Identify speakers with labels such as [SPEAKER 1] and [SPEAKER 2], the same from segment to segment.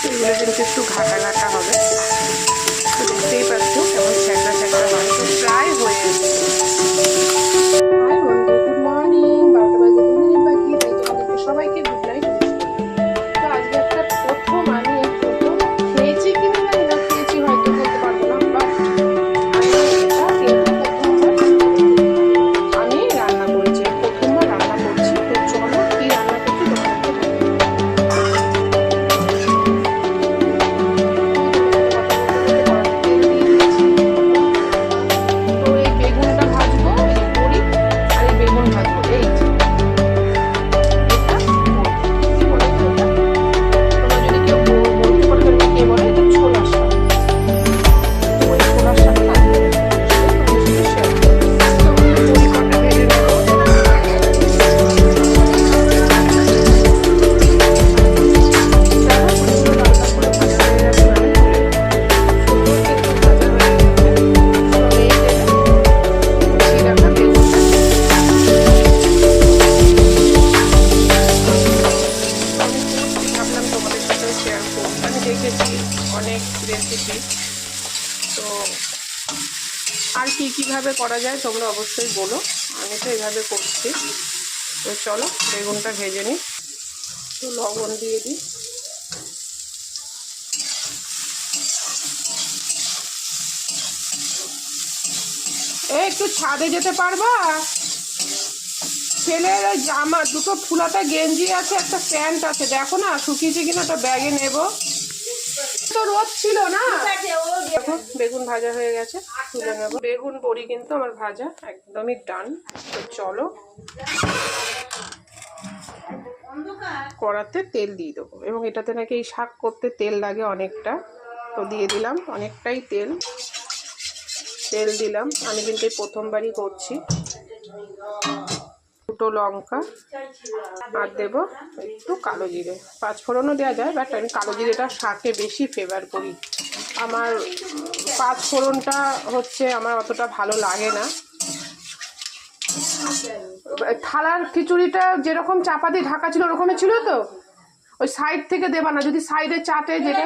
[SPEAKER 1] এগুলো কিন্তু একটু ঘাটা ঘাটা হবে। তো দেখতেই পাচ্ছ কেমন ছ্যাঁকড়া ছ্যাঁকড়া হয়, তো প্রায় হয়ে এসছে। হাই বন্ধু, গুড মর্নিং। 12টা বাজে 2 মিনিট বাকি, তাই তোমাদেরকে সবাইকে গুড নাইট উইশ করি। তো আজকে একটা প্রথম, আমি এই প্রথম খেয়েছি কিনা জানি না, খেয়েছি হয়তো বলতে পারবো না, বাট আমি এটা কিন্তু প্রথমবার আমি রান্না করেছি, প্রথমবার রান্না করছি। তো চলো কি রান্না করছি তোমাদেরকে বলি। তো এই বেগুনটা ভাজবো, এই বড়ি আর এই বেগুন ভাজবো, এই যে এটা কি বলে এটা, তোমরা যদি কেউ বলতে পারো তাহলে কে বলে, এটা ছোলা শাক। তো ওই ছোলা শাকটা তোমাদের সাথে শেয়ার করবো। তো বড়ি কটা ভেজে নেবো। অনেক রেসিপি, তো আর কিভাবে করা যায় তোমরা অবশ্যই বলো, আমি তো এইভাবে করছি। তো চলো বেগুনটা ভেজে নিই। তো লবণ দিয়ে দিই, একটু ছাদে যেতে পারবা? ছেলের ওই জামা দুটো ফুলাতা গেঞ্জি আছে, একটা প্যান্ট আছে, দেখো না শুকিয়েছে কিনা, ওটা ব্যাগে নেবো। তো রোদ ছিল না। দেখো বেগুন ভাজা হয়ে গেছে, তুলে নেবো। বেগুন বড়ি কিন্তু আমার ভাজা একদমই ডান। তো চলো কড়াতে তেল দিয়ে দেবো, এবং এটাতে নাকি এই শাক করতে তেল লাগে অনেকটা। তো দিয়ে দিলাম অনেকটাই তেল দিলাম, আমি কিন্তু এই প্রথমবারই করছি। দুটো লঙ্কা আর দেবো একটু কালো জিরে, 5 ফোড়নও দেওয়া যায়, বাট আমি কালো জিরেটা শাকে বেশি ফেভার করি। আমার 5 ফোড়নটা হচ্ছে আমার অতটা ভালো লাগে না। থালার খিচুড়িটা যেরকম চাপা দিয়ে ঢাকা ছিল ওরকমই ছিল, তো ওই সাইড থেকে দেবা না, যদি সাইডে চাটে যেটা।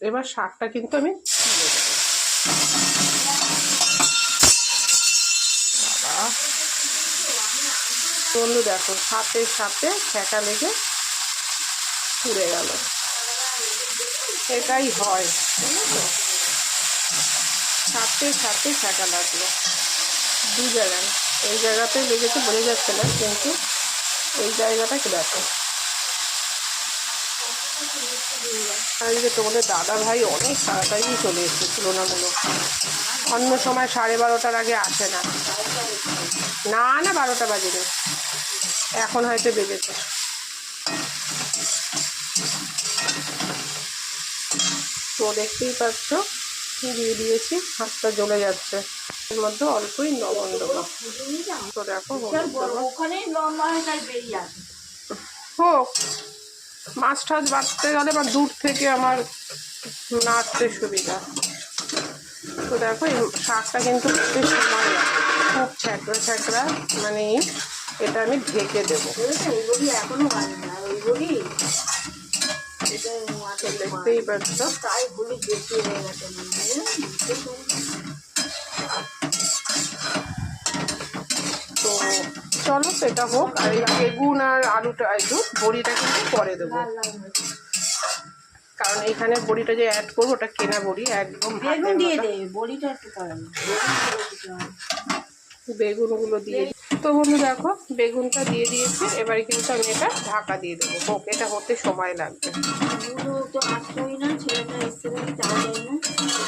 [SPEAKER 1] এবার শাকটা কিন্তু আমি বন্ধু দেখো সাথে সাথে ছ্যাঁকা লেগে পুড়ে গেল, এটাই হয়, সাথে সাথে ছ্যাঁকা লাগলো দু জায়গায়। এই জায়গাতে লেগেছে বোঝা যাচ্ছে না, কিন্তু এই জায়গাটা কি দেখো। আর এই যে তোমাদের দাদা ভাই অনেক তাড়াতাড়ি চলে এসেছে তুলনামূলক, অন্য সময় 12:30টার আগে আসে না। না 12টা বাজে, এখন হয়তো বেজেছে। তো দেখতেই পাচ্ছ দিয়ে দিয়েছি, হাতটা জ্বলে যাচ্ছে, এর মধ্যে অল্পই লবণ দেবো। তো দেখো হোক, মাছ টাছ বাড়তে গেলে বা দূর থেকে আমার নাড়তে সুবিধা। তো দেখো এই শাকটা কিন্তু সময় লাগে, খুব ছ্যাঁকড়া ছ্যাঁকড়া, মানে এটা আমি ঢেকে দেবো। দেখতেই পাচ্ছ তো চলো সেটা হোক। আর এই বেগুন আর আলুটা একটু বড়িটা কিন্তু পরে দেবো, কারণ এইখানে বড়িটা যে অ্যাড করবো ওটা কেনা বড়ি, একদম বেগুনগুলো দিয়ে। তো বন্ধু দেখো বেগুনটা দিয়ে দিয়েছি, এবারে কিন্তু আমি এটা ঢাকা দিয়ে দেবো, হোক, এটা হতে সময় লাগবে।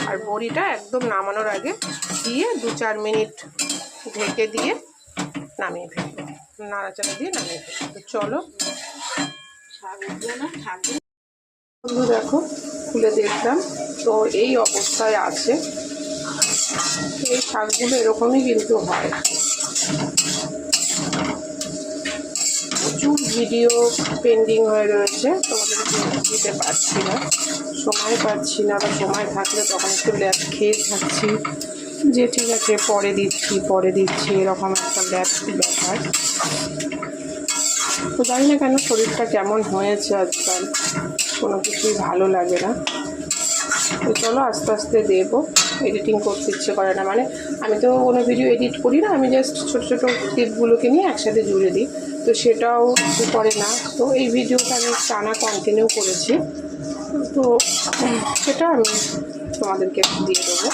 [SPEAKER 1] আর বড়িটা একদম নামানোর আগে দিয়ে 2-4 মিনিট ঢেকে দিয়ে নামিয়ে ফেলবো, নাড়াচাড়া দিয়ে নামিয়ে ফেলবো। তো চলো বন্ধু দেখো খুলে দেখলাম, তো এই অবস্থায় আছে। এই শাকগুলো এরকমই কিন্তু হয়। প্রচুর ভিডিও পেন্ডিং হয়ে রয়েছে, তোমাদের দিতে পারছি না, সময় পাচ্ছি না, বা সময় থাকলে তখন একটু ল্যাপ খেয়ে থাকছি যে ঠিক আছে পরে দিচ্ছি এরকম একটা ব্যাপার। তো জানি না কেন শরীরটা কেমন হয়েছে আজকাল, কোনো কিছুই ভালো লাগে না। তো চলো আস্তে আস্তে দেবো, এডিটিং করতে ইচ্ছে করে না, মানে আমি তো কোনো ভিডিও এডিট করি না, আমি জাস্ট ছোটো ছোটো ক্লিপগুলোকে নিয়ে একসাথে জুড়ে দিই, তো সেটাও করে না। তো এই ভিডিওটা আমি টানা কন্টিনিউ করেছি, তো সেটা আমি তোমাদেরকে দিয়ে দেবো।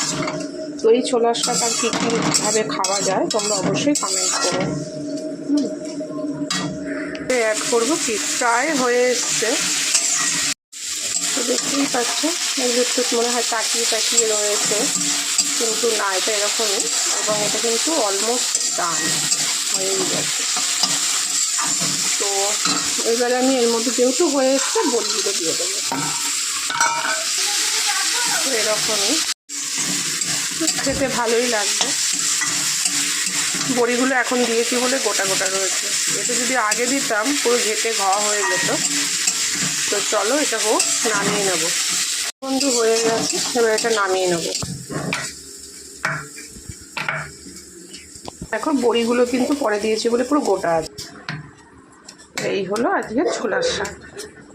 [SPEAKER 1] তো এই ছোলার শাক আর কী কীভাবে খাওয়া যায় তোমরা অবশ্যই কমেন্ট করো। অ্যাড করবো কি, প্রায় হয়ে এসছে, তো দেখতেই পাচ্ছ এগুলো একটু মনে হয় তাকিয়ে তাকিয়ে রয়েছে, কিন্তু না, এটা এরকমই, এবং এটা কিন্তু অলমোস্ট ডান হয়েই গেছে। তো এবারে আমি এর মধ্যে যেহেতু হয়ে এসছে বড়িগুলো দিয়ে দেবো, তো এরকমই খেতে ভালোই লাগবে। বড়িগুলো এখন দিয়েছি বলে গোটা গোটা রয়েছে, এটা যদি আগে দিতাম পুরো ঘেটে ঘা হয়ে যেত। তো চলো এটা হোক, নামিয়ে নেবো। বন্ধু হয়ে গেছে, এবার এটা নামিয়ে নেবো। দেখো বড়িগুলো কিন্তু পরে দিয়েছি বলে পুরো গোটা আছে। এই হলো আজকে ছোলার শাক,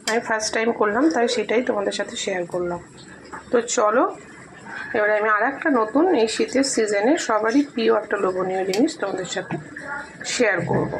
[SPEAKER 1] আমি ফার্স্ট টাইম করলাম তাই সেটাই তোমাদের সাথে শেয়ার করলাম। তো চলো এবারে আমি আর একটা নতুন এই শীতের সিজনে সবারই প্রিয় একটা লোভনীয় জিনিস তোমাদের সাথে শেয়ার করবো।